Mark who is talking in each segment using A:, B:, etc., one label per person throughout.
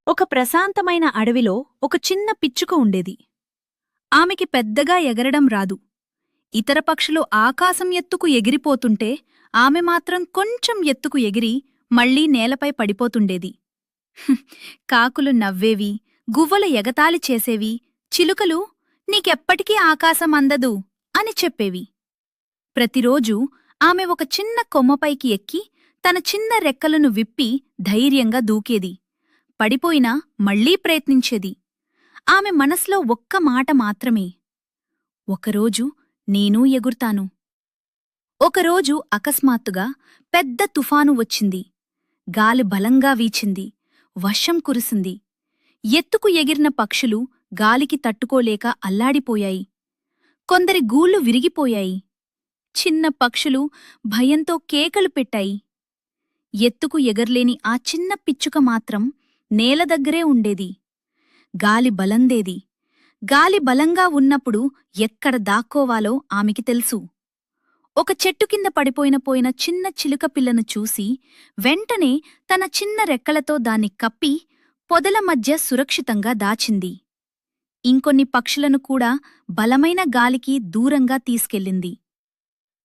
A: ఒక ప్రశాంతమైన అడవిలో ఒక చిన్న పిచ్చుక ఉండేది. ఆమెకి పెద్దగా ఎగరడం రాదు. ఇతర పక్షులు ఆకాశం ఎత్తుకు ఎగిరిపోతుంటే ఆమె మాత్రం కొంచెం ఎత్తుకు ఎగిరి మళ్లీ నేలపై పడిపోతుండేది. కాకులు నవ్వేవి, గువ్వలు ఎగతాళి చేసేవి, చిలుకలు నీకెప్పటికీ ఆకాశం అందదు అని చెప్పేవి. ప్రతిరోజూ ఆమె ఒక చిన్న కొమ్మపైకి ఎక్కి తన చిన్న రెక్కలను విప్పి ధైర్యంగా దూకేది. పడిపోయినా మళ్లీ ప్రయత్నించేది. ఆమె మనసులో ఒక్క మాట మాత్రమే, ఒకరోజు నేనూ ఎగుర్తాను. ఒకరోజు అకస్మాత్తుగా పెద్ద తుఫాను వచ్చింది. గాలి బలంగా వీచింది. వర్షం కురిసింది. ఎత్తుకు ఎగిరిన పక్షులు గాలికి తట్టుకోలేక అల్లాడిపోయాయి. కొందరి గూళ్లు విరిగిపోయాయి. చిన్న పక్షులు భయంతో కేకలు పెట్టాయి. ఎత్తుకు ఎగర్లేని ఆ చిన్న పిచ్చుక మాత్రం నేల దగ్గరే ఉండేది. గాలి బలందేది. గాలి బలంగా ఉన్నప్పుడు ఎక్కడ దాక్కోవాలో ఆమెకి తెలుసు. ఒక చెట్టు కింద పడిపోయిన చిన్న చిలుక పిల్లను చూసి వెంటనే తన చిన్న రెక్కలతో దాన్ని కప్పి పొదల మధ్య సురక్షితంగా దాచింది. ఇంకొన్ని పక్షులను కూడా బలమైన గాలికి దూరంగా తీసుకెళ్ళింది.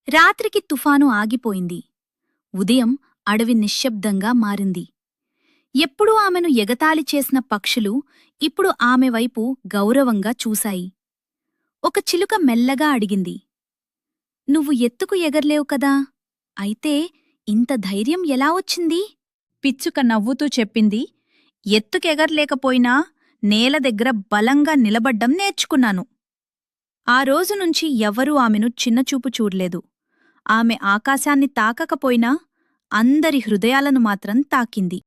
A: రాత్రికి తుఫాను ఆగిపోయింది. ఉదయం అడవి నిశ్శబ్దంగా మారింది. ఎప్పుడూ ఆమెను ఎగతాళి చేసిన పక్షులు ఇప్పుడు ఆమె వైపు గౌరవంగా చూశాయి. ఒక చిలుక మెల్లగా అడిగింది, నువ్వు ఎత్తుకు ఎగర్లేవు కదా, అయితే ఇంత ధైర్యం ఎలా వచ్చింది? పిచ్చుక నవ్వుతూ చెప్పింది, ఎత్తుకెగర్లేకపోయినా నేల దగ్గర బలంగా నిలబడ్డం నేర్చుకున్నాను. ఆ రోజునుంచి ఎవ్వరూ ఆమెను చిన్నచూపు చూడ్లేదు. ఆమె ఆకాశాన్ని తాకకపోయినా అందరి హృదయాలను మాత్రం తాకింది.